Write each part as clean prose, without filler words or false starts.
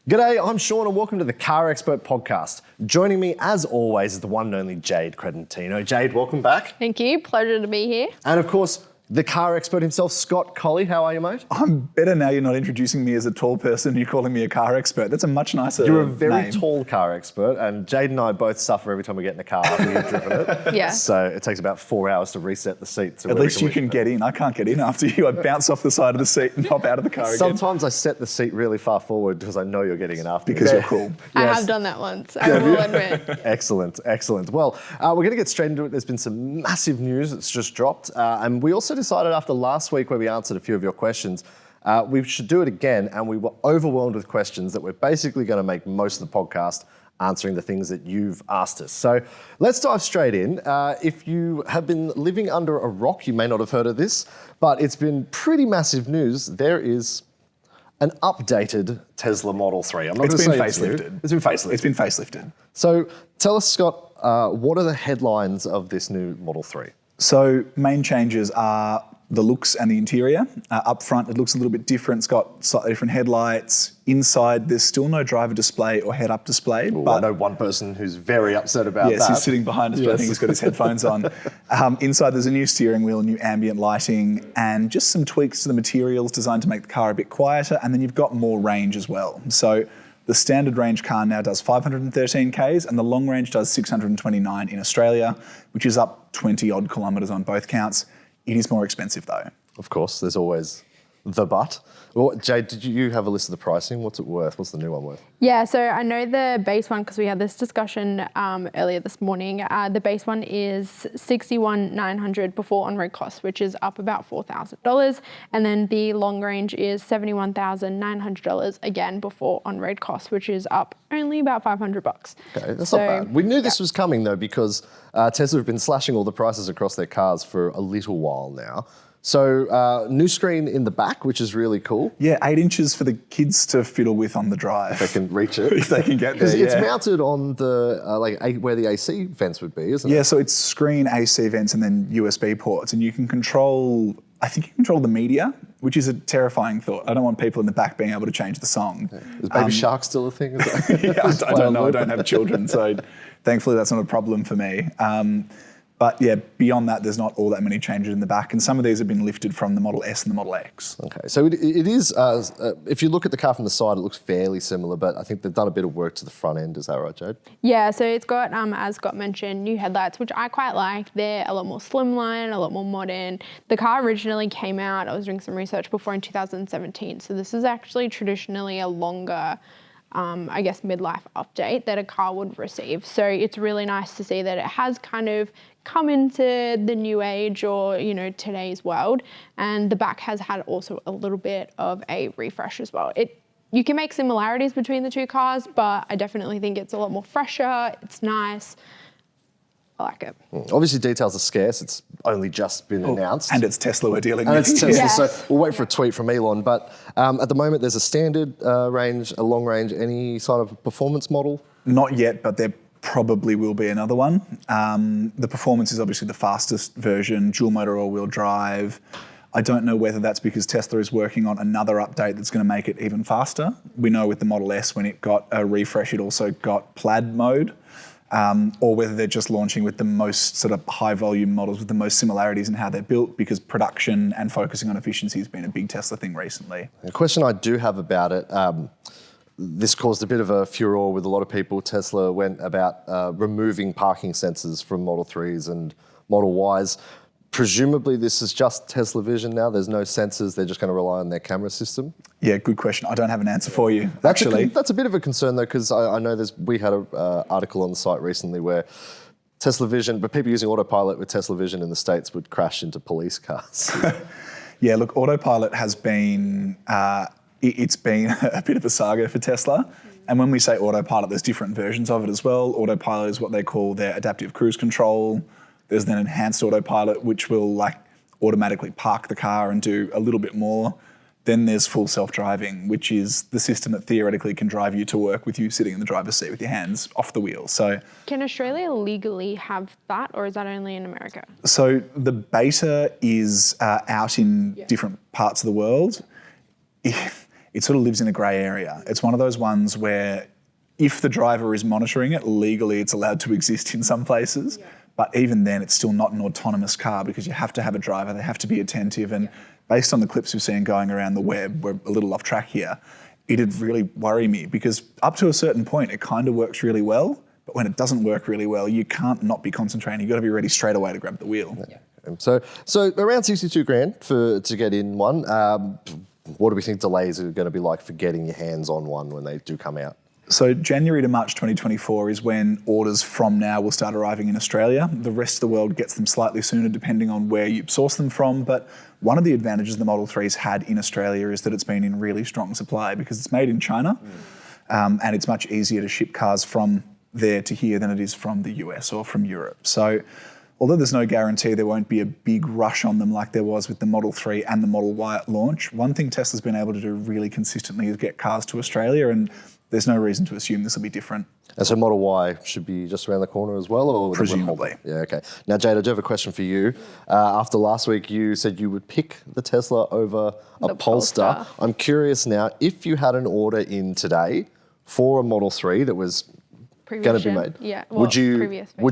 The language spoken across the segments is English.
G'day, I'm Sean and welcome to the CarExpert podcast. Joining me as always is the one and only Jade Credentino. Jade, welcome back. Thank you, pleasure to be here. And of course, the car expert himself, Scott Colley. How are you, mate? I'm better now you're not introducing me as a tall person, you're calling me a car expert. That's a much nicer You're a very name. tall car expert, and Jade and I both suffer every time we get in the car after we've driven it. Yeah. So it takes about 4 hours to reset the seat. To At least you can get in. I can't get in after you. I bounce off the side of the seat and hop out of the car again. Sometimes I set the seat really far forward because I know you're getting in after me. Because you're cool. I Yes. have done that once, I will admit. Excellent, excellent. Well, we're going to get straight into it. There's been some massive news that's just dropped. And we also decided after last week where we answered a few of your questions, we should do it again. And we were overwhelmed with questions that we're basically going to make most of the podcast answering the things that you've asked us. So let's dive straight in. If you have been living under a rock, you may not have heard of this, but it's been pretty massive news. There is an updated Tesla Model 3. I'm not going to say facelifted. It's been facelifted. It's been facelifted. So tell us, Scott, what are the headlines of this new Model 3? So main changes are the looks and the interior. Up front, it looks a little bit different. It's got slightly different headlights. Inside, there's still no driver display or head-up display. Ooh, but I know one person who's very upset about that. Yes, he's sitting behind us, but I think he's got his headphones on. Inside, there's a new steering wheel, new ambient lighting, and just some tweaks to the materials designed to make the car a bit quieter, and then you've got more range as well. So the standard range car now does 513 Ks, and the long range does 629 in Australia, which is up 20 odd kilometres on both counts. It is more expensive though. Of course, there's always the but. Well, Jade, did you have a list of the pricing? What's it worth? What's the new one worth? Yeah, so I know the base one, because we had this discussion earlier this morning, the base one is $61,900 before on-road costs, which is up about $4,000. And then the long range is $71,900, again, before on-road costs, which is up only about $500. Okay, that's not bad. We knew this was coming though, because Tesla have been slashing all the prices across their cars for a little while now. So new screen in the back, which is really cool. Yeah, 8 inches for the kids to fiddle with on the drive. They can reach it. If they can get there, Because it's yeah. mounted on the, where the AC vents would be, isn't it? Yeah, so it's screen, AC vents, and then USB ports. And you can control, I think you can control the media, which is a terrifying thought. I don't want people in the back being able to change the song. Is Baby Shark still a thing? Is that Yeah, I don't know. I don't have children, so thankfully that's not a problem for me. But yeah, beyond that, there's not all that many changes in the back, and some of these have been lifted from the Model S and the Model X. Okay, so it is, if you look at the car from the side, it looks fairly similar, but I think they've done a bit of work to the front end. Is that right, Jade? Yeah, so it's got, as Scott mentioned, new headlights, which I quite like. They're a lot more slimline, a lot more modern. The car originally came out, I was doing some research before, in 2017. So this is actually traditionally a longer, I guess, midlife update that a car would receive. So it's really nice to see that it has kind of come into the new age, or, you know, today's world. And the back has had also a little bit of a refresh as well. You can make similarities between the two cars, but I definitely think it's a lot more fresher. It's nice. I like it. Obviously, details are scarce. It's only just been announced. And it's Tesla we're dealing And with. it's Tesla, Yes. so we'll wait for a tweet from Elon. But at the moment, there's a standard range, a long range, any sort of performance model? Not yet, but there probably will be another one. The performance is obviously the fastest version, dual motor all-wheel drive. I don't know whether that's because Tesla is working on another update that's going to make it even faster. We know with the Model S, when it got a refresh, it also got plaid mode. Or whether they're just launching with the most sort of high volume models with the most similarities in how they're built, because production and focusing on efficiency has been a big Tesla thing recently. A question I do have about it, this caused a bit of a furore with a lot of people. Tesla went about removing parking sensors from Model 3s and Model Ys. Presumably this is just Tesla Vision now. There's no sensors. They're just going to rely on their camera system. Yeah, good question. I don't have an answer for you, That's actually. that's a bit of a concern though, because I know we had an article on the site recently where Tesla Vision, but people using autopilot with Tesla Vision in the States would crash into police cars. Yeah, look, autopilot has been, it's been a bit of a saga for Tesla. And when we say autopilot, there's different versions of it as well. Autopilot is what they call their adaptive cruise control. There's then enhanced autopilot, which will automatically park the car and do a little bit more. Then there's full self-driving, which is the system that theoretically can drive you to work with you sitting in the driver's seat with your hands off the wheel. So, Can Australia legally have that, or is that only in America? so the beta is out in different parts of the world. it sort of lives in a grey area. It's one of those ones where if the driver is monitoring it, legally it's allowed to exist in some places. But even then, it's still not an autonomous car because you have to have a driver, they have to be attentive. And based on the clips we've seen going around the web, we're a little off track here, it'd really worry me because up to a certain point, it kind of works really well. But when it doesn't work really well, you can't not be concentrating. You've got to be ready straight away to grab the wheel. Yeah. So around 62 grand to get in one. What do we think delays are going to be like for getting your hands on one when they do come out? So January to March 2024 is when orders from now will start arriving in Australia. The rest of the world gets them slightly sooner depending on where you source them from. But one of the advantages the Model 3's had in Australia is that it's been in really strong supply because it's made in China and it's much easier to ship cars from there to here than it is from the US or from Europe. So although there's no guarantee there won't be a big rush on them like there was with the Model 3 and the Model Y at launch, one thing Tesla's been able to do really consistently is get cars to Australia, and there's no reason to assume this will be different. And so Model Y should be just around the corner as well? Or presumably. Yeah, okay. Now, Jade, I do have a question for you. After last week, you said you would pick the Tesla over a Polestar. I'm curious now, if you had an order in today for a Model 3 that was going to be made, would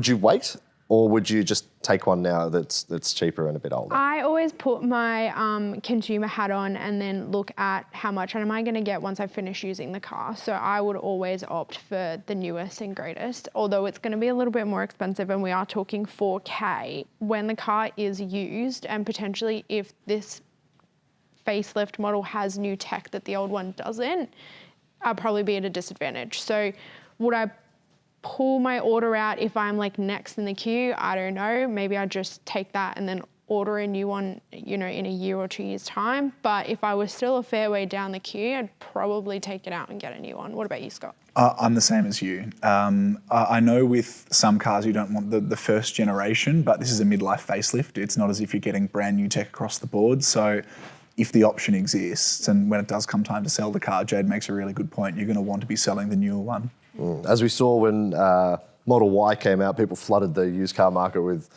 you wait, or would you just take one now that's cheaper and a bit older? I always put my consumer hat on and then look at how much am I going to get once I finish using the car. So I would always opt for the newest and greatest, although it's going to be a little bit more expensive, and we are talking 4K. When the car is used, and potentially if this facelift model has new tech that the old one doesn't, I'll probably be at a disadvantage. So would I pull my order out if I'm like next in the queue? I don't know. Maybe I just take that and then order a new one, in a year or 2 years' time. But if I was still a fair way down the queue, I'd probably take it out and get a new one. What about you, Scott? I'm the same as you. I know with some cars you don't want the first generation, but this is a midlife facelift. It's not as if you're getting brand new tech across the board. So if the option exists, and when it does come time to sell the car, Jade makes a really good point. You're going to want to be selling the newer one. As we saw when Model Y came out, people flooded the used car market with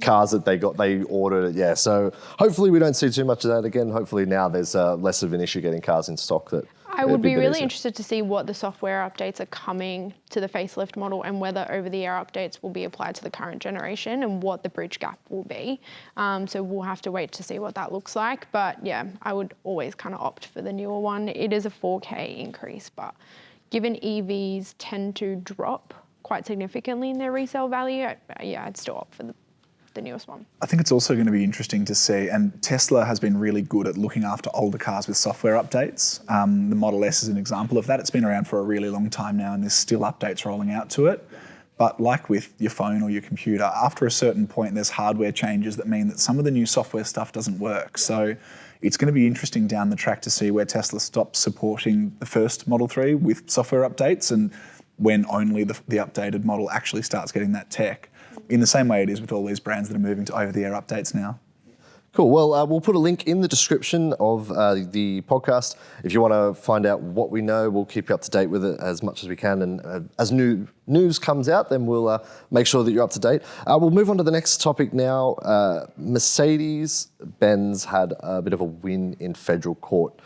cars that they ordered. Yeah, so hopefully we don't see too much of that again. Hopefully now there's less of an issue getting cars in stock. That I would be really interested to see what the software updates are coming to the facelift model, and whether over-the-air updates will be applied to the current generation and what the bridge gap will be. So we'll have to wait to see what that looks like. But yeah, I would always kind of opt for the newer one. It is a 4K increase, but given EVs tend to drop quite significantly in their resale value, I'd still opt for the newest one. I think it's also going to be interesting to see, and Tesla has been really good at looking after older cars with software updates. The Model S is an example of that. It's been around for a really long time now, and there's still updates rolling out to it. But like with your phone or your computer, after a certain point, there's hardware changes that mean that some of the new software stuff doesn't work. So it's going to be interesting down the track to see where Tesla stops supporting the first Model 3 with software updates, and when only the updated model actually starts getting that tech, in the same way it is with all these brands that are moving to over-the-air updates now. Cool. Well, we'll put a link in the description of the podcast. If you want to find out what we know, we'll keep you up to date with it as much as we can. And as new news comes out, then we'll make sure that you're up to date. We'll move on to the next topic now. Mercedes-Benz had a bit of a win in federal court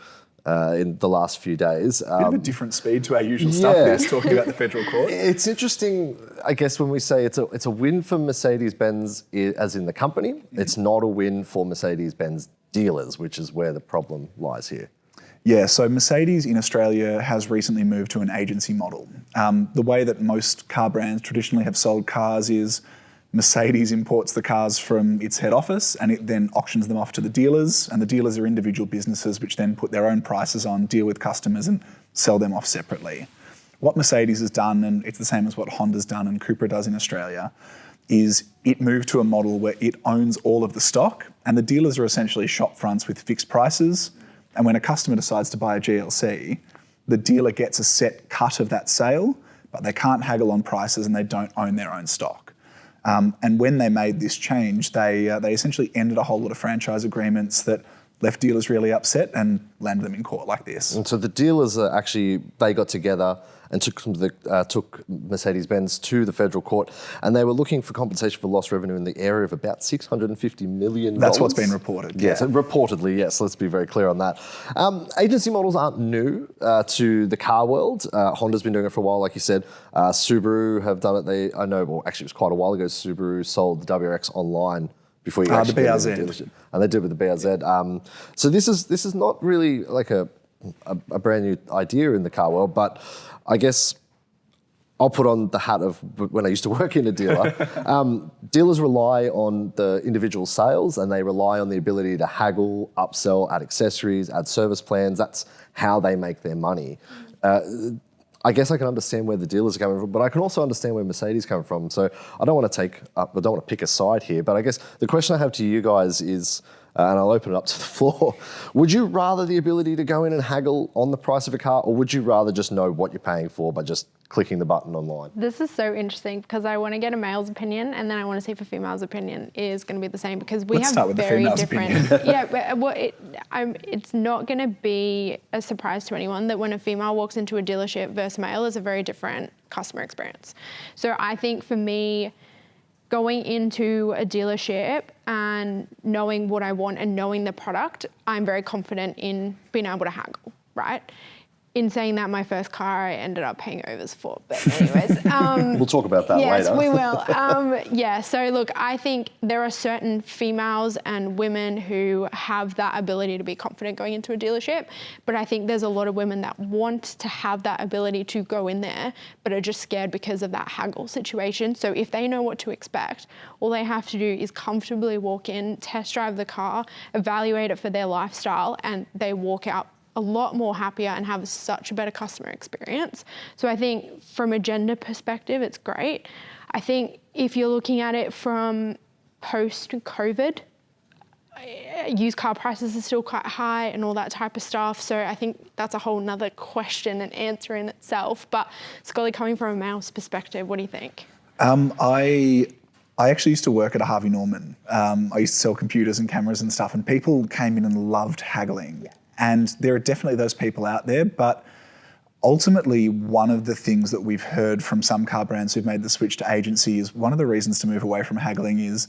in the last few days. Bit of a different speed to our usual stuff is talking about the federal court. It's interesting, I guess, when we say it's a win for Mercedes-Benz as in the company. It's not a win for Mercedes-Benz dealers, which is where the problem lies here. Yeah, so Mercedes in Australia has recently moved to an agency model. The way that most car brands traditionally have sold cars is Mercedes imports the cars from its head office and it then auctions them off to the dealers, and the dealers are individual businesses which then put their own prices on, deal with customers and sell them off separately. What Mercedes has done, and it's the same as what Honda's done and Cupra does in Australia, is it moved to a model where it owns all of the stock and the dealers are essentially shop fronts with fixed prices, and when a customer decides to buy a GLC, the dealer gets a set cut of that sale, but they can't haggle on prices and they don't own their own stock. And when they made this change, they essentially ended a whole lot of franchise agreements that left dealers really upset and landed them in court like this. And so the dealers are actually, they got together and took Mercedes-Benz to the federal court, and they were looking for compensation for lost revenue in the area of about $650 million. That's what's been reported. Yes, reportedly, yes. Let's be very clear on that. Agency models aren't new to the car world. Honda's been doing it for a while, like you said. Subaru have done it. Actually, it was quite a while ago. Subaru sold the WRX online before you actually get it in the dealership. And they did with the BRZ. So this is not really like a brand new idea in the car world, but I guess I'll put on the hat of when I used to work in a dealer. Dealers rely on the individual sales, and they rely on the ability to haggle, upsell, add accessories, add service plans. That's how they make their money. I guess I can understand where the dealers are coming from, but I can also understand where Mercedes coming from. So I don't want to pick a side here, but I guess the question I have to you guys is, and I'll open it up to the floor. Would you rather the ability to go in and haggle on the price of a car, or would you rather just know what you're paying for by just clicking the button online? This is so interesting because I want to get a male's opinion, and then I want to see if a female's opinion is going to be the same, because we have very different. Yeah, but it's not going to be a surprise to anyone that when a female walks into a dealership versus male is a very different customer experience. So I think for me, going into a dealership and knowing what I want and knowing the product, I'm very confident in being able to haggle, right? In saying that, my first car I ended up paying overs for, but anyways. We'll talk about that later. Yes, we will. So look, I think there are certain females and women who have that ability to be confident going into a dealership, but I think there's a lot of women that want to have that ability to go in there, but are just scared because of that haggle situation. So if they know what to expect, all they have to do is comfortably walk in, test drive the car, evaluate it for their lifestyle, and they walk out a lot more happier and have such a better customer experience. So I think from a gender perspective, it's great. I think if you're looking at it from post-COVID, used car prices are still quite high and all that type of stuff. So I think that's a whole nother question and answer in itself. But Scully, coming from a male's perspective, what do you think? I actually used to work at a Harvey Norman. I used to sell computers and cameras and stuff, and people came in and loved haggling. Yeah. And there are definitely those people out there, but ultimately one of the things that we've heard from some car brands who've made the switch to agency is one of the reasons to move away from haggling is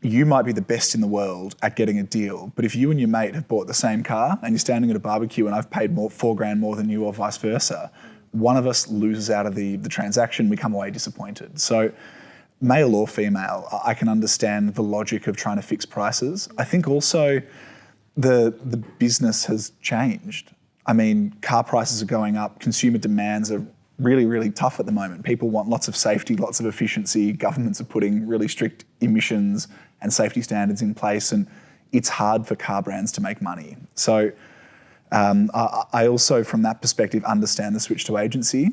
you might be the best in the world at getting a deal, but if you and your mate have bought the same car and you're standing at a barbecue and I've paid $4,000 more than you or vice versa, one of us loses out of the transaction, we come away disappointed. So male or female, I can understand the logic of trying to fix prices. I think also the business has changed. I mean, car prices are going up, consumer demands are really, really tough at the moment. People want lots of safety, lots of efficiency. Governments are putting really strict emissions and safety standards in place, and it's hard for car brands to make money. So I also, from that perspective, understand the switch to agency.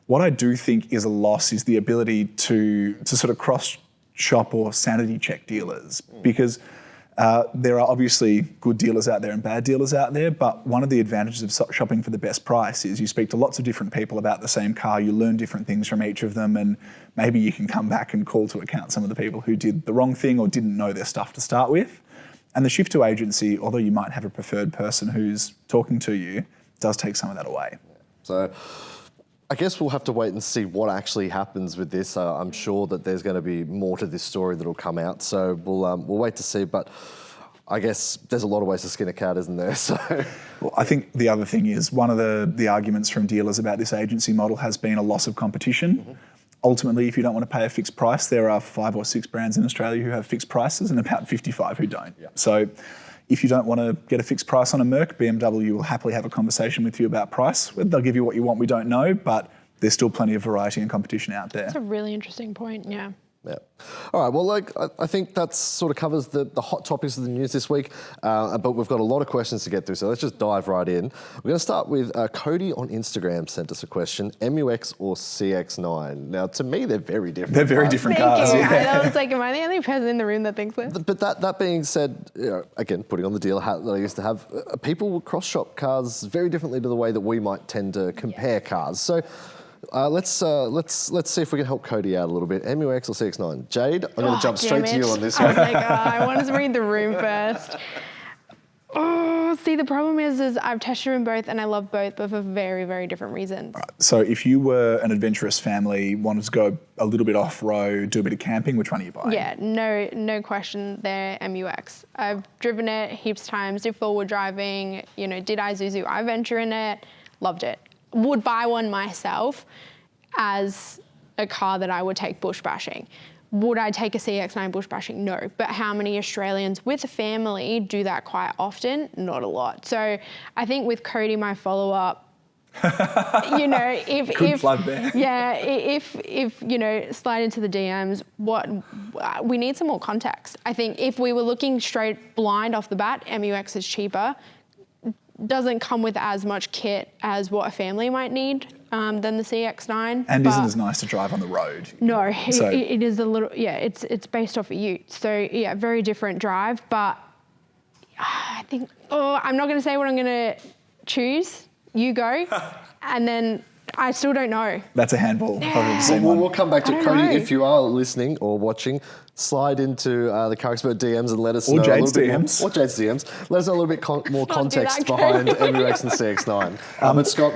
What I do think is a loss is the ability to sort of cross-shop or sanity check dealers, because there are obviously good dealers out there and bad dealers out there, but one of the advantages of shopping for the best price is you speak to lots of different people about the same car, you learn different things from each of them, and maybe you can come back and call to account some of the people who did the wrong thing or didn't know their stuff to start with. And the shift to agency, although you might have a preferred person who's talking to you, does take some of that away. So I guess we'll have to wait and see what actually happens with this. I'm sure that there's going to be more to this story that'll come out. So we'll wait to see. But I guess there's a lot of ways to skin a cat, isn't there? So well, I think the other thing is one of the arguments from dealers about this agency model has been a loss of competition. Mm-hmm. Ultimately, if you don't want to pay a fixed price, there are 5 or 6 brands in Australia who have fixed prices and about 55 who don't. Yep. So if you don't want to get a fixed price on a Merc, BMW will happily have a conversation with you about price. Whether they'll give you what you want, we don't know, but there's still plenty of variety and competition out there. That's a really interesting point, yeah. Yeah. All right, well, I think that sort of covers the hot topics of the news this week, but we've got a lot of questions to get through, so let's just dive right in. We're going to start with Cody on Instagram sent us a question, MUX or CX-9? Now, to me, they're very different. They're very different cars. Thank you. I was like, am I the only person in the room that thinks this? But that being said, again, putting on the dealer hat that I used to have, people will cross-shop cars very differently to the way that we might tend to compare cars. So let's see if we can help Cody out a little bit. MUX or CX-9? Jade, I'm going to jump straight to you on this one. I was like, I wanted to read the room first. see, the problem is I've test driven both and I love both, but for very, very different reasons. So if you were an adventurous family, wanted to go a little bit off-road, do a bit of camping, which one are you buying? Yeah, no question there, MUX. I've driven it heaps of times, did forward driving, did Isuzu iVenture in it, loved it. Would buy one myself as a car that I would take bush bashing. Would I take a CX-9 bush bashing? No. But how many Australians with a family do that quite often? Not a lot. So I think with Cody, my follow-up, if plug there. Yeah, if slide into the DMs, we need some more context. I think if we were looking straight blind off the bat, MUX is cheaper. Doesn't come with as much kit as what a family might need than the CX-9. And isn't as nice to drive on the road. No, it is a little, it's based off a ute. So yeah, very different drive, but I think, I'm not gonna say what I'm gonna choose. You go, and then I still don't know. That's a handball. If I've ever seen one. We'll come back to Cody. know. If you are listening or watching, slide into the CarExpert DMs and let us Or know Jade's a little bit DMs. more. Or Jade's DMs. Let us know a little bit more not do context that, behind Cody. MUX and CX-9. But Scott,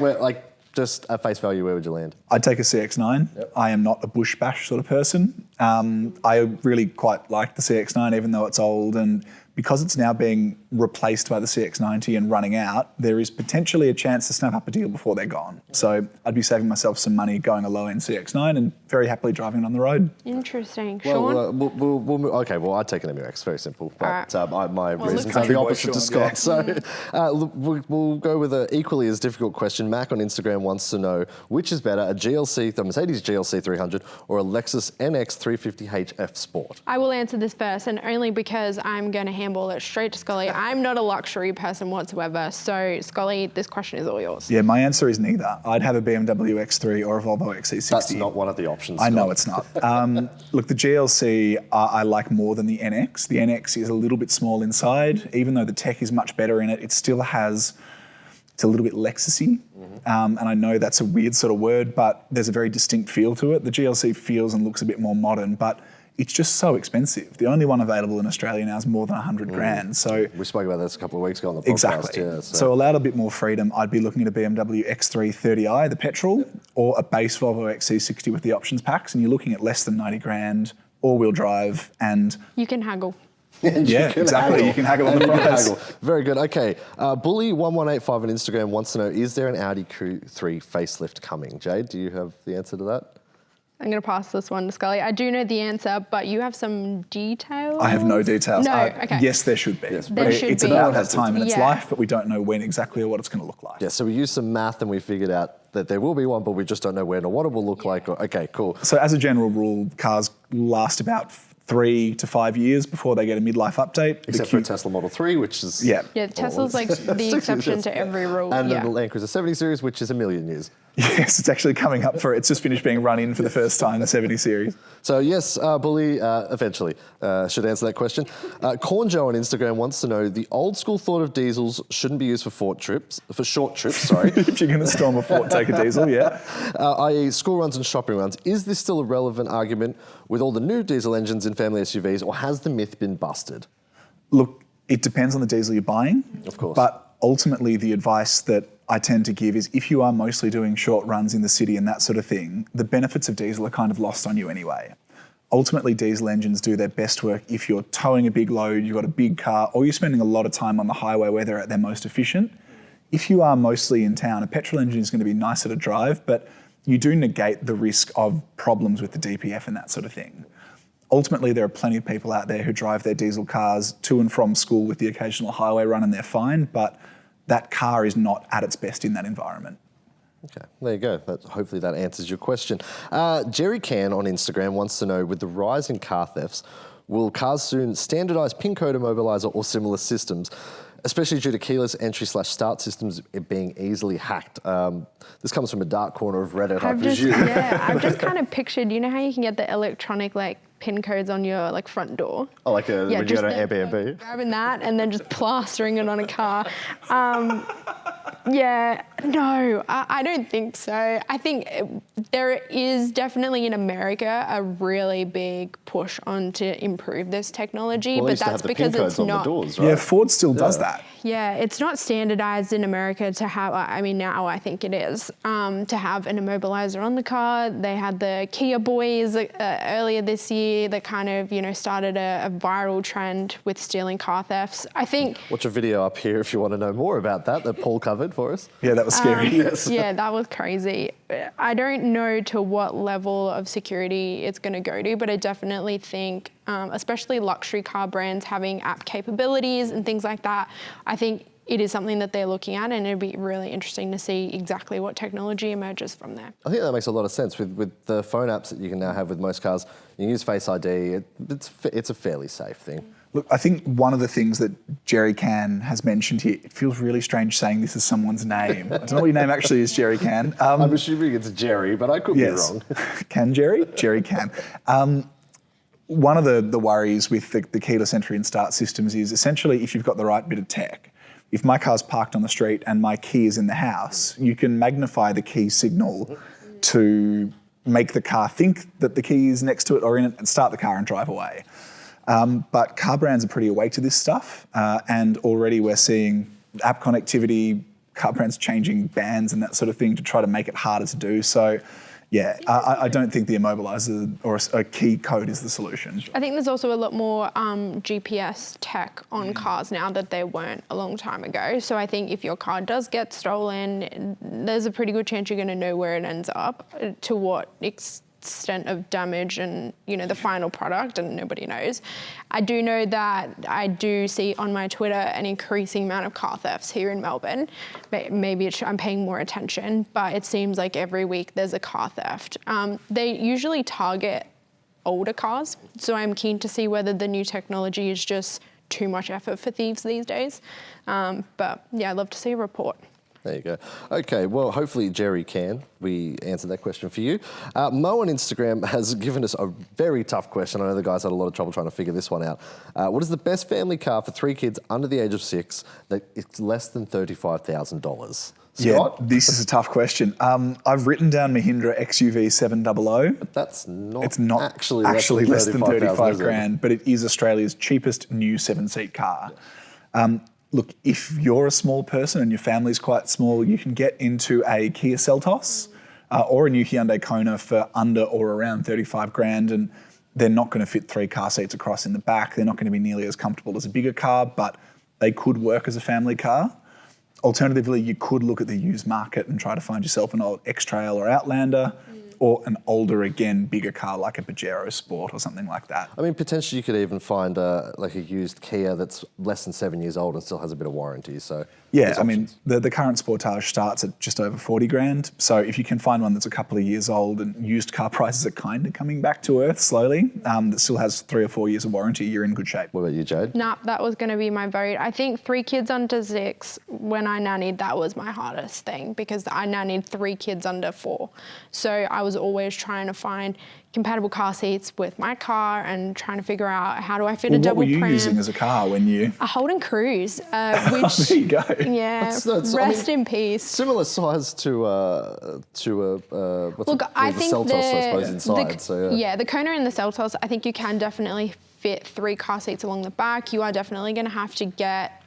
just at face value, where would you land? I'd take a CX-9. Yep. I am not a bush bash sort of person. I really quite like the CX-9, even though it's old, and because it's now being replaced by the CX-90 and running out, there is potentially a chance to snap up a deal before they're gone. So I'd be saving myself some money going a low-end CX-9 and very happily driving it on the road. Interesting. Sean? Well, I'd take an MUX, very simple. But my reasons are Country the boy opposite to Sean, Scott. yeah. So we'll go with an equally as difficult question. Mac on Instagram wants to know, which is better, the Mercedes GLC 300 or a Lexus NX 350h F Sport? I will answer this first, and only because I'm going to handball it straight to Scully. I'm not a luxury person whatsoever, so Scully, this question is all yours. Yeah, my answer is neither. I'd have a BMW X3 or a Volvo XC60. That's not one of the options, I know Scott. it's not. Look, the GLC I like more than the NX. The NX is a little bit small inside. Even though the tech is much better in it, it still has, it's a little bit Lexusy. And I know that's a weird sort of word, but there's a very distinct feel to it. The GLC feels and looks a bit more modern, but it's just so expensive. The only one available in Australia now is more than 100 grand. So we spoke about this a couple of weeks ago on the podcast. exactly. Yeah, so allowed a bit more freedom, I'd be looking at a BMW X3 30i, the petrol, or a base Volvo XC60 with the options packs, and you're looking at less than 90 grand, all-wheel drive, and You can haggle. yeah, exactly. You can haggle on the price. Very good. Okay. Bully1185 on Instagram wants to know, is there an Audi Q3 facelift coming? Jade, do you have the answer to that? I'm going to pass this one to Scully. I do know the answer, but you have some details? I have no details. No, okay. Yes, there should be. Yes, There should it's be. about that time in its Yeah. life, but we don't know when exactly or what it's going to look like. Yeah, so we used some math and we figured out that there will be one, but we just don't know when or what it will look like. Okay, cool. So as a general rule, cars last about 3 to 5 years before they get a midlife update. Except for a Tesla Model 3, which is... Yeah. Yeah, Tesla's like the exception to every rule. And yeah. the Land Cruiser 70 series, which is a million years. Yes, it's actually coming up for, it's just finished being run in for the first time, the 70 series. So yes, Bully eventually should answer that question. Corn Joe on Instagram wants to know, the old school thought of diesels shouldn't be used for short trips, sorry. If you're going to storm a fort, take a diesel, yeah. I.e. school runs and shopping runs. Is this still a relevant argument with all the new diesel engines in family SUVs, or has the myth been busted? Look, it depends on the diesel you're buying. Of course. But ultimately the advice that I tend to give is if you are mostly doing short runs in the city and that sort of thing, the benefits of diesel are kind of lost on you anyway. Ultimately, diesel engines do their best work if you're towing a big load, you've got a big car, or you're spending a lot of time on the highway where they're at their most efficient. If you are mostly in town, a petrol engine is going to be nicer to drive, but you do negate the risk of problems with the DPF and that sort of thing. Ultimately, there are plenty of people out there who drive their diesel cars to and from school with the occasional highway run and they're fine, but that car is not at its best in that environment. Okay, there you go. Hopefully that answers your question. Jerry Can on Instagram wants to know, with the rise in car thefts, will cars soon standardise PIN code immobiliser or similar systems, especially due to keyless entry/start systems being easily hacked? This comes from a dark corner of Reddit, I presume. I've just kind of pictured, you know how you can get the electronic PIN codes on your front door? Oh, like when you go to Airbnb? Grabbing that and then just plastering it on a car. Yeah, no, I don't think so. I think there is definitely in America a really big push on to improve this technology, Well, they but used to that's have the because pin codes it's on not. the doors, right? Yeah, Ford still does that. Yeah, it's not standardized in America to have, I mean, now I think it is, to have an immobilizer on the car. They had the Kia boys earlier this year that kind of, started a viral trend with stealing car thefts. I think... Watch a video up here if you want to know more about that Paul covered for us. Yeah, that was scary. Yes. Yeah, that was crazy. I don't know to what level of security it's going to go to, but I definitely think, especially luxury car brands having app capabilities and things like that, I think it is something that they're looking at, and it'd be really interesting to see exactly what technology emerges from there. I think that makes a lot of sense with the phone apps that you can now have with most cars. You can use Face ID. It's a fairly safe thing. Look, I think one of the things that Jerry Can has mentioned here, it feels really strange saying this is someone's name. I don't know what your name actually is, Jerry Can. I'm assuming it's Jerry, but I could be wrong. Can Jerry? Jerry Can. One of the worries with the keyless entry and start systems is essentially if you've got the right bit of tech. If my car's parked on the street and my key is in the house, you can magnify the key signal to make the car think that the key is next to it or in it and start the car and drive away. But car brands are pretty awake to this stuff, and already we're seeing app connectivity, car brands changing bands and that sort of thing to try to make it harder to do. So, yeah, I don't think the immobilizer or a key code is the solution. I think there's also a lot more GPS tech on cars now that there weren't a long time ago. So I think if your car does get stolen, there's a pretty good chance you're going to know where it ends up, to what extent of damage and the final product, and nobody knows. I do know that I do see on my Twitter an increasing amount of car thefts here in Melbourne. Maybe I'm paying more attention, but it seems like every week there's a car theft. They usually target older cars, so I'm keen to see whether the new technology is just too much effort for thieves these days. But yeah, I'd love to see a report. There you go. Okay, well, hopefully Jerry can. We answered that question for you. Mo on Instagram has given us a very tough question. I know the guys had a lot of trouble trying to figure this one out. What is the best family car for 3 kids under the age of 6 that it's less than $35,000? Yeah, Scott? this is a tough question. I've written down Mahindra XUV 700. But that's not, It's not actually less than 35 is it? grand, but it is Australia's cheapest new 7-seat car. Look, if you're a small person and your family's quite small, you can get into a Kia Seltos or a new Hyundai Kona for under or around 35 grand, and they're not going to fit 3 car seats across in the back. They're not going to be nearly as comfortable as a bigger car, but they could work as a family car. Alternatively, you could look at the used market and try to find yourself an old X-Trail or Outlander, or an older, again, bigger car like a Pajero Sport or something like that. I mean, potentially you could even find like a used Kia that's less than 7 years old and still has a bit of warranty. So yeah, I mean, the current Sportage starts at just over 40 grand. So if you can find one that's a couple of years old, and used car prices are kind of coming back to earth slowly, that still has 3 or 4 years of warranty, you're in good shape. What about you, Jade? Nah, that was going to be my vote. I think 3 kids under 6, when I nannied, that was my hardest thing, because I nannied 3 kids under 4. So I was always trying to find compatible car seats with my car and trying to figure out how do I fit a double What were you pram. using as a car when you... A Holden Cruise, which... There you go. Yeah, That's in peace. Similar size to what's Look, I the think Seltos, I suppose, inside. The Kona and the Seltos, I think you can definitely fit 3 car seats along the back. You are definitely going to have to get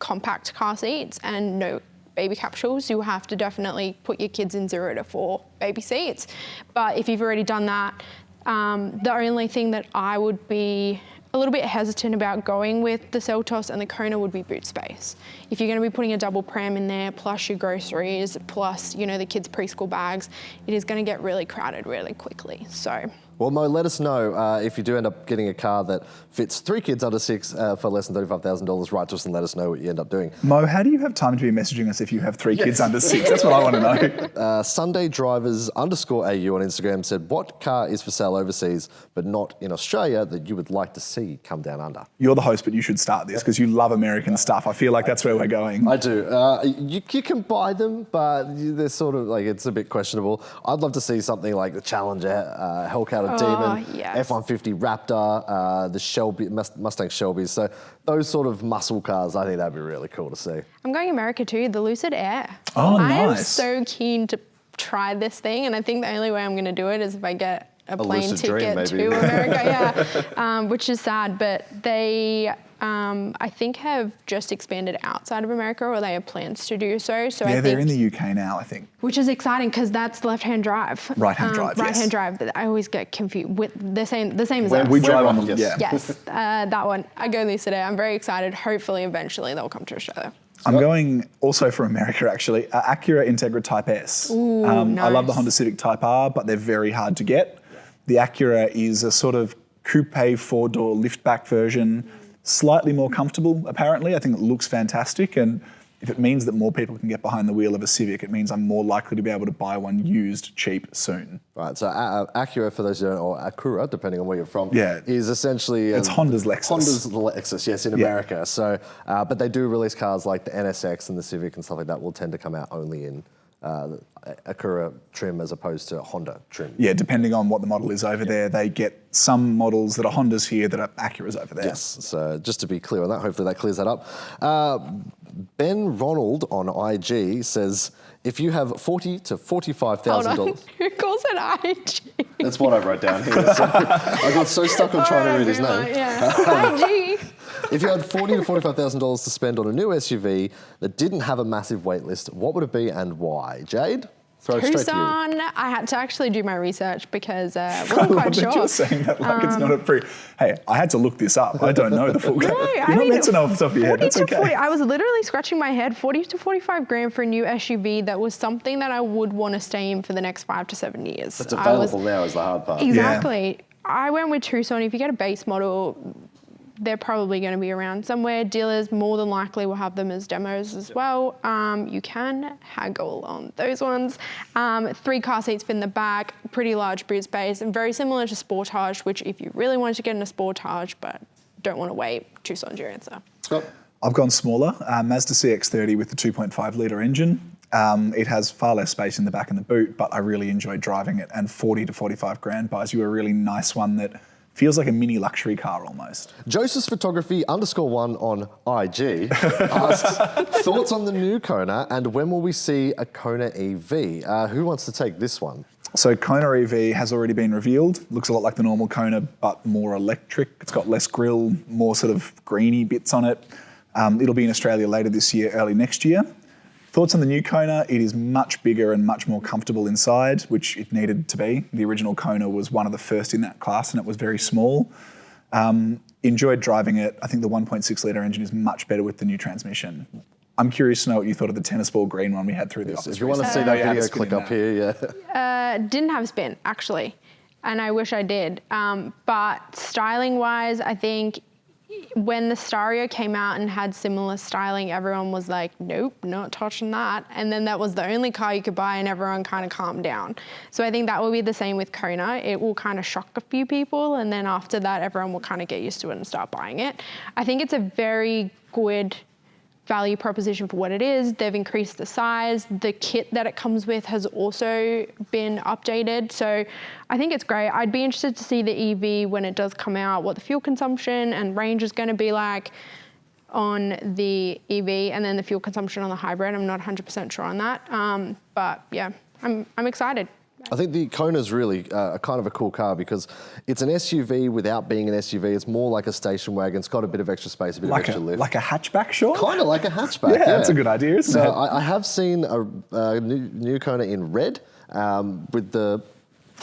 compact car seats and no baby capsules. You have to definitely put your kids in 0 to 4 baby seats. But if you've already done that, the only thing that I would be a little bit hesitant about going with the Seltos and the Kona would be boot space. If you're going to be putting a double pram in there, plus your groceries, plus the kids' preschool bags, it is going to get really crowded really quickly. So. Well, Mo, let us know if you do end up getting a car that fits 3 kids under 6 for less than $35,000. Write to us and let us know what you end up doing. Mo, how do you have time to be messaging us if you have 3 kids under 6? That's what I want to know. Sunday Drivers _AU on Instagram said, what car is for sale overseas but not in Australia that you would like to see come down under? You're the host, but you should start this because you love American stuff. I feel like that's where where we're going. I do. You can buy them, but they're sort of like, it's a bit questionable. I'd love to see something like the Challenger, Hellcat Demon, yes. F-150 Raptor, the Shelby, Mustang Shelbys. So those sort of muscle cars, I think that'd be really cool to see. I'm going America too, the Lucid Air. Oh, I am nice. so keen to try this thing, and I think the only way I'm going to do it is if I get a plane lucid dream, ticket maybe. to America, which is sad, but they, I think, have just expanded outside of America, or they have plans to do so. So Yeah, I they're think, in the UK now, I think. which is exciting because that's left-hand drive. Right-hand drive, yes. Right-hand drive. But I always get confused with the same as us. We drive on them, Yes. yeah. Yes, that one. I go Lucid Air. I'm very excited. Hopefully, eventually, they'll come to Australia. I'm going also for America, actually. Acura Integra Type S. Ooh, I love the nice. Honda Civic Type R, but they're very hard to get. The Acura is a sort of coupe four-door liftback version, slightly more comfortable, apparently. I think it looks fantastic, and if it means that more people can get behind the wheel of a Civic, it means I'm more likely to be able to buy one used cheap soon. Right, so Acura, for those who don't know, or Acura, depending on where you're from, Yeah. is essentially... It's Honda's Lexus. Honda's Lexus, yes, in America. So, but they do release cars like the NSX and the Civic and stuff like that will tend to come out only in Acura trim as opposed to Honda trim. Yeah, depending on what the model is over there, they get some models that are Hondas here that are Acuras over there. Yes, so just to be clear on that, hopefully that clears that up. Ben Ronald on IG says, if you have $40,000 to $45,000... Who calls it IG? That's what I wrote down here. So I got so stuck on trying to read his name. IG. If you had $40,000 to $45,000 to spend on a new SUV that didn't have a massive wait list, what would it be and why? Jade? Throw it straight to you. Tucson, I had to actually do my research because I wasn't love quite that sure. you're saying that like it's not a pre. Hey, I had to look this up. I don't know the full. No, You're not meant to know off the top of your head. 40 That's to okay. 40, I was literally scratching my head. 40 to 45 grand for a new SUV that was something that I would want to stay in for the next 5 to 7 years. It's available now is the hard part. Exactly. I went with Tucson. If you get a base model, they're probably going to be around somewhere. Dealers more than likely will have them as demos as well. You can haggle on those ones. 3 car seats fit in the back, pretty large boot space, and very similar to Sportage, which if you really wanted to get in a Sportage but don't want to wait, Tucson's your answer. Scott? I've gone smaller. Mazda CX-30 with the 2.5 litre engine. It has far less space in the back and the boot, but I really enjoyed driving it. And 40 to 45 grand buys you a really nice one that feels like a mini luxury car almost. Joseph's Photography _1 on IG asks, thoughts on the new Kona and when will we see a Kona EV? Who wants to take this one? So Kona EV has already been revealed. Looks a lot like the normal Kona, but more electric. It's got less grille, more sort of greeny bits on it. It'll be in Australia later this year, early next year. Thoughts on the new Kona? It is much bigger and much more comfortable inside, which it needed to be. The original Kona was one of the first in that class and it was very small. Enjoyed driving it. I think the 1.6 litre engine is much better with the new transmission. I'm curious to know what you thought of the tennis ball green one we had through the office. If you want to see that video, click up here, yeah. Didn't have a spin, actually, and I wish I did. But styling-wise, I think when the Stario came out and had similar styling, everyone was like, nope, not touching that. And then that was the only car you could buy and everyone kind of calmed down. So I think that will be the same with Kona. It will kind of shock a few people and then after that, everyone will kind of get used to it and start buying it. I think it's a very good value proposition for what it is. They've increased the size. The kit that it comes with has also been updated. So I think it's great. I'd be interested to see the EV when it does come out, what the fuel consumption and range is going to be like on the EV and then the fuel consumption on the hybrid. I'm not 100% sure on that. But yeah, I'm excited. I think the Kona's really kind of a cool car because it's an SUV without being an SUV. It's more like a station wagon. It's got a bit of extra space, a bit of extra lift. Like a hatchback, sure? Kind of like a hatchback, yeah. That's a good idea, isn't it? So I have seen a new Kona in red with the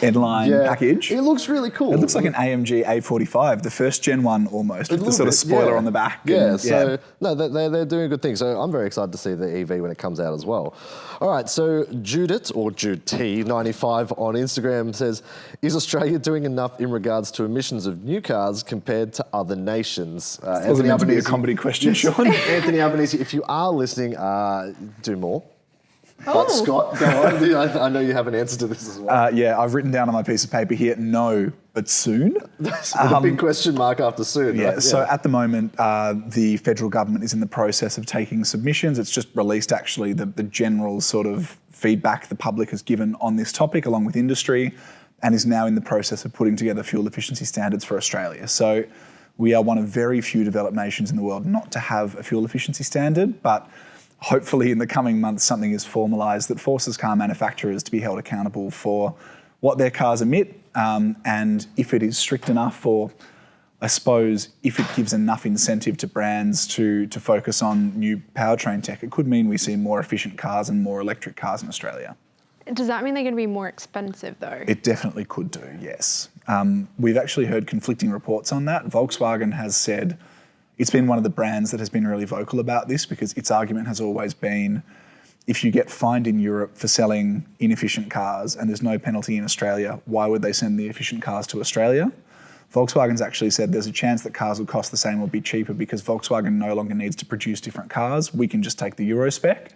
N-line package. It looks really cool. It looks like an AMG A45, the first gen one almost, with the sort of spoiler on the back. Yeah, so no, they're doing a good thing. So I'm very excited to see the EV when it comes out as well. All right, so Judith, or Jude T95 on Instagram says, is Australia doing enough in regards to emissions of new cars compared to other nations? This wasn't meant to be a comedy question, Sean. Anthony Albanese, if you are listening, do more. But Scott, go on. I know you have an answer to this as well. Yeah, I've written down on my piece of paper here, no but soon. With a big question mark after soon. Yeah, Right? so at the moment, the federal government is in the process of taking submissions. It's just released actually the general sort of feedback the public has given on this topic along with industry, and is now in the process of putting together fuel efficiency standards for Australia. So we are one of very few developed nations in the world not to have a fuel efficiency standard, but hopefully in the coming months something is formalised that forces car manufacturers to be held accountable for what their cars emit, and if it is strict enough, or I suppose if it gives enough incentive to brands to focus on new powertrain tech, it could mean we see more efficient cars and more electric cars in Australia. Does that mean they're going to be more expensive though? It definitely could do, yes. We've actually heard conflicting reports on that. Volkswagen has said it's been one of the brands that has been really vocal about this, because its argument has always been, if you get fined in Europe for selling inefficient cars and there's no penalty in Australia, why would they send the efficient cars to Australia? Volkswagen's actually said there's a chance that cars will cost the same or be cheaper because Volkswagen no longer needs to produce different cars. We can just take the Euro spec.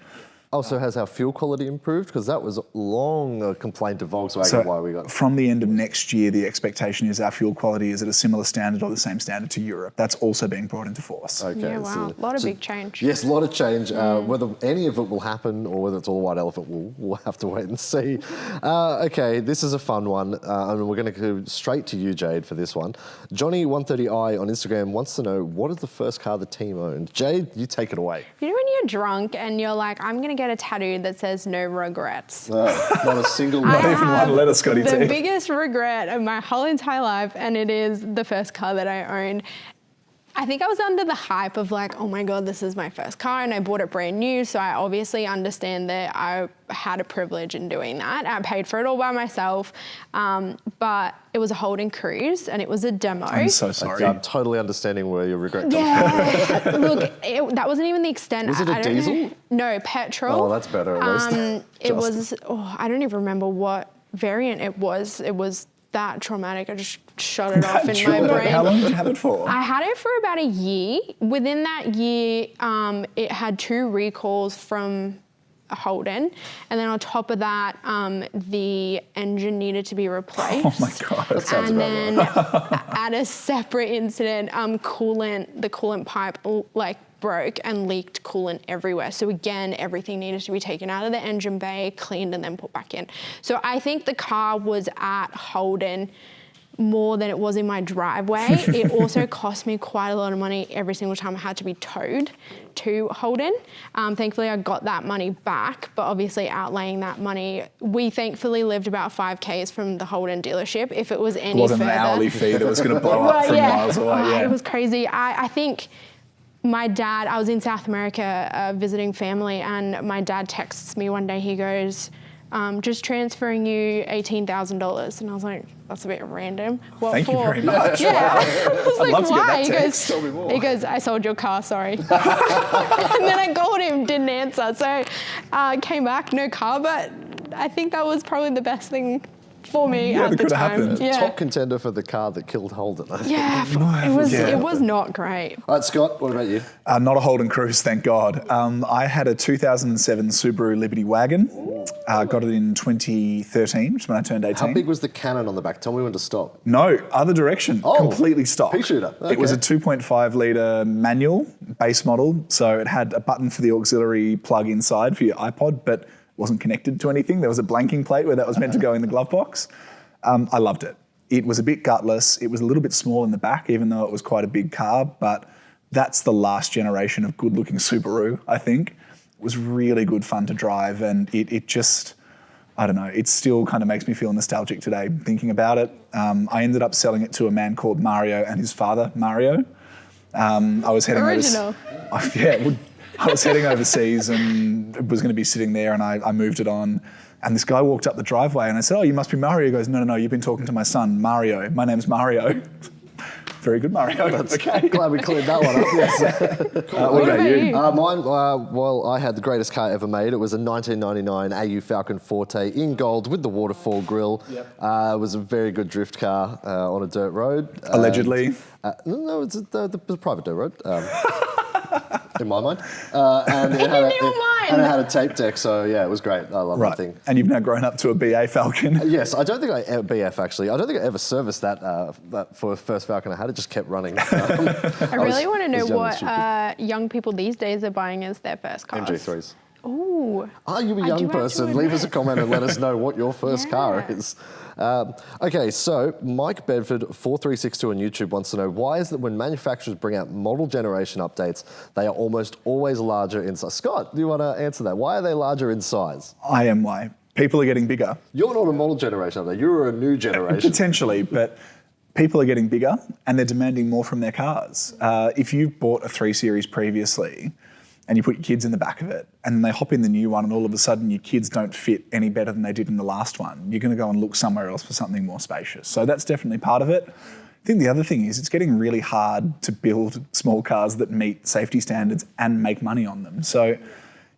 Also, has our fuel quality improved? Because that was long a complaint of Volkswagen why we got... From the end of next year, the expectation is our fuel quality is at a similar standard or the same standard to Europe. That's also being brought into force. Okay, Yeah, wow. A lot of big change. Yes, a lot of change. Whether any of it will happen or whether it's all a white elephant, we'll have to wait and see. Okay, this is a fun one. And we're going to go straight to you, Jade, for this one. Johnny130i on Instagram wants to know, what is the first car the team owned? Jade, you take it away. You know when you're drunk and you're like, I'm going to get a tattoo that says no regrets. No, not a single Not one. even one letter, Scotty The T. biggest regret of my whole entire life, and it is the first car that I owned. I think I was under the hype of like, oh my God, this is my first car, and I bought it brand new. So I obviously understand that I had a privilege in doing that. I paid for it all by myself, but it was a Holden Cruise and it was a demo. I'm so sorry. I'm totally understanding where your regret comes from. Yeah, look, that wasn't even the extent. Was it a diesel? No, petrol. Oh, that's better at least. It was, I don't even remember what variant it was. It was that traumatic. I just shot it off in my brain. How long did you have it for? I had it for about a year. Within that year, it had 2 recalls from Holden, and then on top of that, the engine needed to be replaced. Oh my God. That sounds And about then at a separate incident, the coolant pipe broke and leaked coolant everywhere. So again, everything needed to be taken out of the engine bay, cleaned, and then put back in. So I think the car was at Holden more than it was in my driveway. It also cost me quite a lot of money every single time I had to be towed to Holden. Thankfully, I got that money back, but obviously outlaying that money, we thankfully lived about 5 Ks from the Holden dealership. If it was any It wasn't further, an hourly fee that was going to blow up from miles away. Oh, Yeah. it was crazy. I think my dad, I was in South America visiting family, and my dad texts me one day, he goes, just transferring you $18,000. And I was like, that's a bit random. What Thank for? you very much. Yeah. I was like, love to get why? that text. Tell me more. He goes, I sold your car, sorry. And then I called him, didn't answer. So came back, no car, but I think that was probably the best thing for me Yeah, at that the could have time. happened. Yeah. Top contender for the car that killed Holden, I think. Yeah, it was not great. All right, Scott, what about you? Not a Holden Cruise, thank God. I had a 2007 Subaru Liberty Wagon. Got it in 2013, which is when I turned 18. How big was the cannon on the back? Tell me when to stop. No, other direction. Oh, completely stopped. pea shooter. It was a Okay. 2.5 litre manual base model, so it had a button for the auxiliary plug inside for your iPod, but wasn't connected to anything. There was a blanking plate where that was meant to go in the glove box. I loved it. It was a bit gutless. It was a little bit small in the back, even though it was quite a big car, but that's the last generation of good-looking Subaru, I think. It was really good fun to drive, and it just, I don't know, it still kind of makes me feel nostalgic today thinking about it. I ended up selling it to a man called Mario and his father, Mario. I was heading Original. I was heading overseas and was going to be sitting there, and I moved it on. And this guy walked up the driveway, and I said, "Oh, you must be Mario." He goes, "No, you've been talking to my son, Mario. My name's Mario." Very good, Mario. Okay. Glad we cleared that one up. Yes. What about you? Mine, well, I had the greatest car ever made. It was a 1999 AU Falcon Forte in gold with the waterfall grille. Yep. It was a very good drift car on a dirt road. Allegedly. No, it's the private dirt road. In my mind. And it In had your mind. And it had a tape deck, so yeah, it was great. I love that thing. And you've now grown up to a BA Falcon. Yes, I don't think BF actually. I don't think I ever serviced that for the first Falcon I had. It just kept running. I really want to know what young people these days are buying as their first cars. MG3s. Ooh. Are you a young person? Leave us a comment and let us know what your first car is. Okay, so Mike Bedford 4362 on YouTube wants to know, why is it when manufacturers bring out model generation updates, they are almost always larger in size? Scott, do you want to answer that? Why are they larger in size? I am why. People are getting bigger. You're not a model generation update. You're a new generation. Potentially, but people are getting bigger and they're demanding more from their cars. If you bought a 3 Series previously, and you put your kids in the back of it, and then they hop in the new one, and all of a sudden your kids don't fit any better than they did in the last one, you're going to go and look somewhere else for something more spacious. So that's definitely part of it. I think the other thing is it's getting really hard to build small cars that meet safety standards and make money on them. So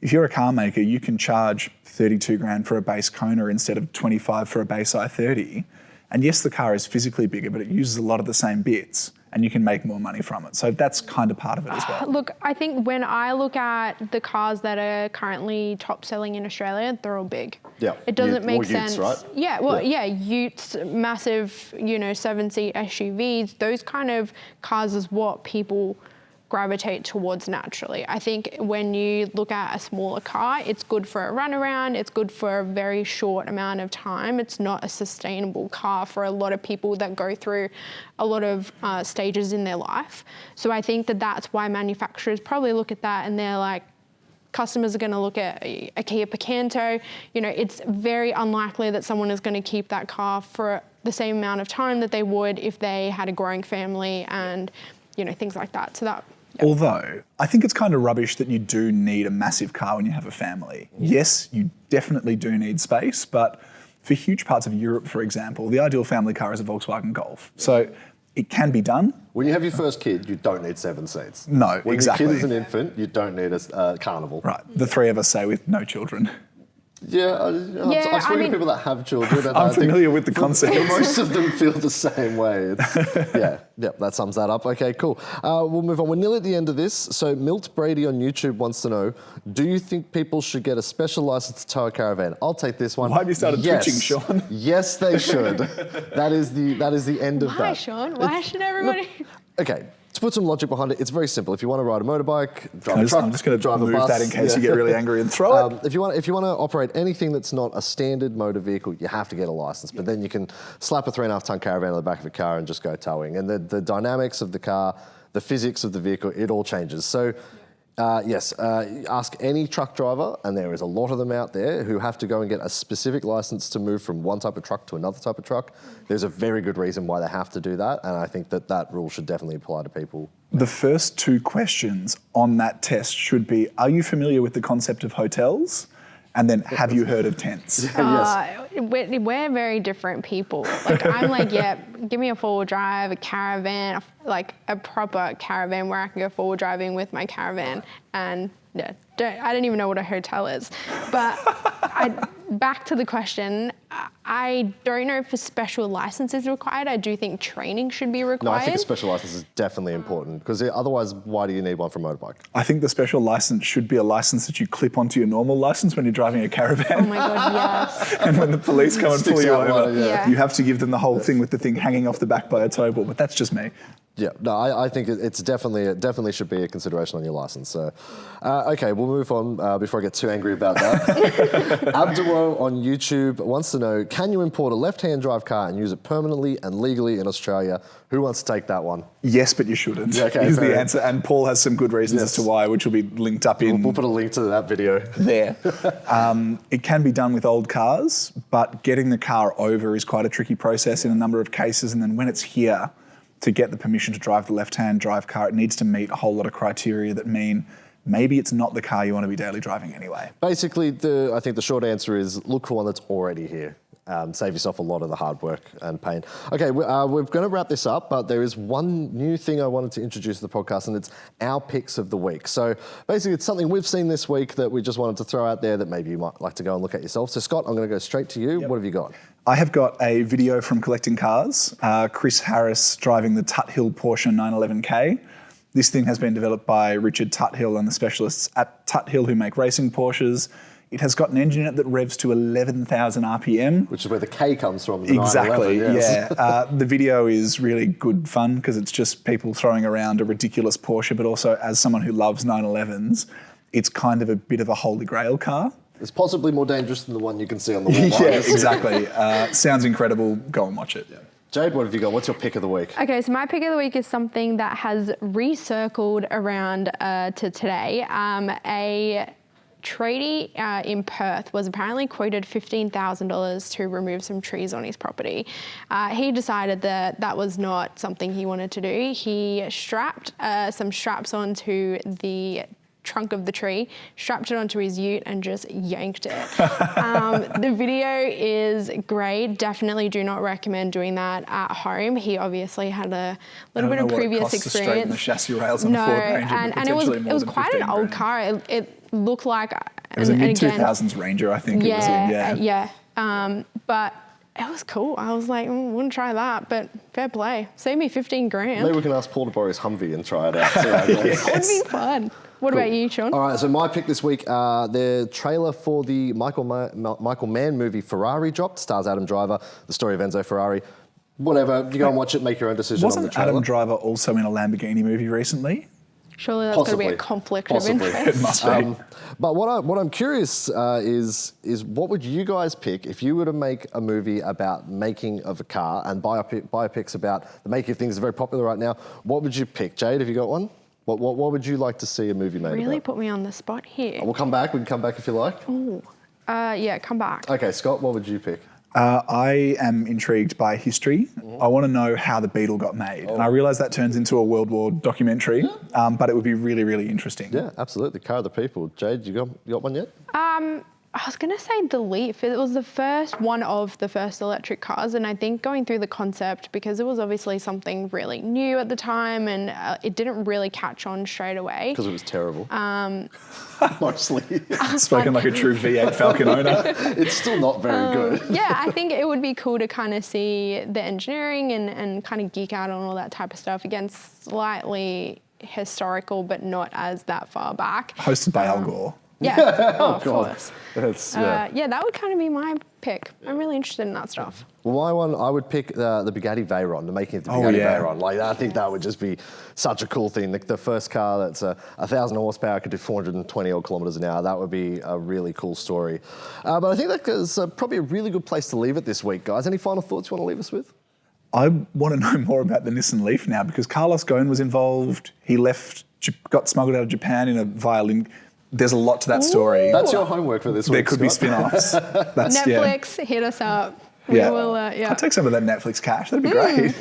if you're a car maker, you can charge 32 grand for a base Kona instead of 25 for a base i30. And yes, the car is physically bigger, but it uses a lot of the same bits, and you can make more money from it. So that's kind of part of it as well. Look, I think when I look at the cars that are currently top selling in Australia, they're all big. Yeah. It doesn't make Utes, sense. right? Yeah, well, yeah, Utes, massive, 7-seat SUVs, those kind of cars is what people gravitate towards naturally. I think when you look at a smaller car, it's good for a run around, it's good for a very short amount of time. It's not a sustainable car for a lot of people that go through a lot of stages in their life. So I think that that's why manufacturers probably look at that and they're like, customers are going to look at a Kia Picanto. It's very unlikely that someone is going to keep that car for the same amount of time that they would if they had a growing family and, things like that. So that. Although, I think it's kind of rubbish that you do need a massive car when you have a family. Yes, you definitely do need space, but for huge parts of Europe, for example, the ideal family car is a Volkswagen Golf. So it can be done. When you have your first kid, you don't need 7 seats. No, when exactly. When your kid is an infant, you don't need a Carnival. Right, the 3 of us say with no children. Yeah, I've spoken to people that have children. And I'm familiar with the concept. Most of them feel the same way. Yeah, that sums that up. Okay, cool. We'll move on. We're nearly at the end of this. So Milt Brady on YouTube wants to know, do you think people should get a special license to tow a caravan? I'll take this one. Why have you started twitching, Sean? Yes, they should. That is the end of that. Why, Sean? Why should everybody? Okay. To put some logic behind it, it's very simple. If you want to ride a motorbike, drive a truck, I'm just going to drive move a bus, that in case you get really angry and throw it. If you want to operate anything that's not a standard motor vehicle, you have to get a license. But then you can slap a 3.5-ton caravan on the back of a car and just go towing. And the dynamics of the car, the physics of the vehicle, it all changes. So ask any truck driver, and there is a lot of them out there who have to go and get a specific license to move from one type of truck to another type of truck. There's a very good reason why they have to do that, and I think that rule should definitely apply to people. The first 2 questions on that test should be, are you familiar with the concept of hotels? And then, have you heard of tents? Yes. We're very different people. Like, I'm like, yeah, give me a 4-wheel drive, a caravan, like a proper caravan where I can go 4-wheel driving with my caravan. And yeah, I don't even know what a hotel is. But back to the question, I don't know if a special license is required. I do think training should be required. No, I think a special license is definitely important, because otherwise, why do you need one for a motorbike? I think the special license should be a license that you clip onto your normal license when you're driving a caravan. Oh my God, yes. And when the police come and pull you over, Yeah. you have to give them the whole thing with the thing hanging off the back by a tow ball. But that's just me. Yeah, no, I think it's definitely should be a consideration on your license. So, okay, we'll move on before I get too angry about that. Abduro on YouTube wants to know, can you import a left-hand drive car and use it permanently and legally in Australia? Who wants to take that one? Yes, but you shouldn't. Yeah, okay, is the answer. And Paul has some good reasons as to why, which will be linked up in. We'll put a link to that video. There. It can be done with old cars, but getting the car over is quite a tricky process in a number of cases. And then when it's here, to get the permission to drive the left-hand drive car, it needs to meet a whole lot of criteria that mean maybe it's not the car you want to be daily driving anyway. Basically, I think the short answer is look for one that's already here. Save yourself a lot of the hard work and pain. Okay, we're going to wrap this up, but there is one new thing I wanted to introduce to the podcast, and it's our picks of the week. So basically, it's something we've seen this week that we just wanted to throw out there that maybe you might like to go and look at yourself. So Scott, I'm going to go straight to you. Yep. What have you got? I have got a video from Collecting Cars. Chris Harris driving the Tut Hill Porsche 911K. This thing has been developed by Richard Tuthill and the specialists at Tuthill who make racing Porsches. It has got an engine in it that revs to 11,000 RPM. Which is where the K comes from. The Exactly, 911, yes. yeah. The video is really good fun because it's just people throwing around a ridiculous Porsche, but also as someone who loves 911s, it's kind of a bit of a holy grail car. It's possibly more dangerous than the one you can see on the wall. Yeah, exactly. Sounds incredible. Go and watch it. Yeah. Jade, what have you got? What's your pick of the week? Okay, so my pick of the week is something that has recircled around to today. A tradie in Perth was apparently quoted $15,000 to remove some trees on his property. He decided that that was not something he wanted to do. He strapped some straps onto the trunk of the tree, strapped it onto his ute and just yanked it. The video is great. Definitely do not recommend doing that at home. He obviously had a little bit of previous experience. To straighten the chassis rails on the Ford Ranger, and it was quite an old car. It looked like it was a mid-2000s Ranger, I think. Yeah. But it was cool. I was like, wouldn't try that, but fair play. Save me 15 grand. Maybe we can ask Paul to borrow his Humvee and try it out. It would be fun. What about you, Sean? All right, so my pick this week, the trailer for the Michael Mann movie Ferrari dropped. Stars Adam Driver, the story of Enzo Ferrari. Whatever, you go and watch it, make your own decision on the Wasn't trailer. Adam Driver also in a Lamborghini movie recently? Surely that's going to be a conflict of interest. It must be. But what I'm curious is what would you guys pick if you were to make a movie about making of a car, and biopics about the making of things are very popular right now. What would you pick? Jade, have you got one? What would you like to see a movie made Really about? put me on the spot here. We'll come back. We can come back if you like. Ooh. Yeah, come back. Okay, Scott, what would you pick? I am intrigued by history. I want to know how the Beetle got made. And I realise that turns into a World War documentary, but it would be really, really interesting. Yeah, absolutely. Car of the people. Jade, you got one yet? I was going to say the Leaf. It was one of the first electric cars, and I think going through the concept, because it was obviously something really new at the time, and it didn't really catch on straight away. Because it was terrible. Mostly. Spoken like a true V8 Falcon owner. It's still not very good. Yeah, I think it would be cool to kind of see the engineering and kind of geek out on all that type of stuff. Again, slightly historical, but not as that far back. Hosted by Al Gore. Yeah, of course. Yeah, that would kind of be my pick. I'm really interested in that stuff. Well, my one, I would pick the Bugatti Veyron, the making of the Bugatti Veyron. Like, I think that would just be such a cool thing. The first car that's 1,000 horsepower, could do 420 odd kilometres an hour. That would be a really cool story. But I think that is probably a really good place to leave it this week, guys. Any final thoughts you want to leave us with? I want to know more about the Nissan Leaf now, because Carlos Ghosn was involved. He got smuggled out of Japan in a violin. There's a lot to that story. That's your homework for this week, There could be Scott. spin-offs. Netflix, hit us up. We will, I'll take some of that Netflix cash. That'd be great.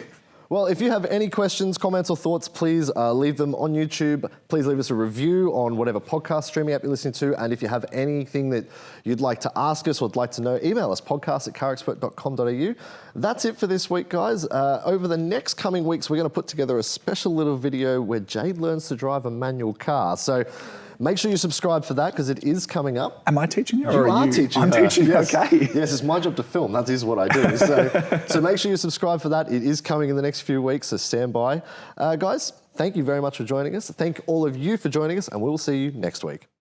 Well, if you have any questions, comments or thoughts, please leave them on YouTube. Please leave us a review on whatever podcast streaming app you're listening to. And if you have anything that you'd like to ask us or would like to know, email us, podcast@carexpert.com.au. That's it for this week, guys. Over the next coming weeks, we're going to put together a special little video where Jade learns to drive a manual car. So make sure you subscribe for that, because it is coming up. Am I teaching you? You are teaching I'm her. teaching you, Yes. okay. Yes, it's my job to film. That is what I do. So make sure you subscribe for that. It is coming in the next few weeks, so stand by. Guys, thank you very much for joining us. Thank all of you for joining us, and we'll see you next week.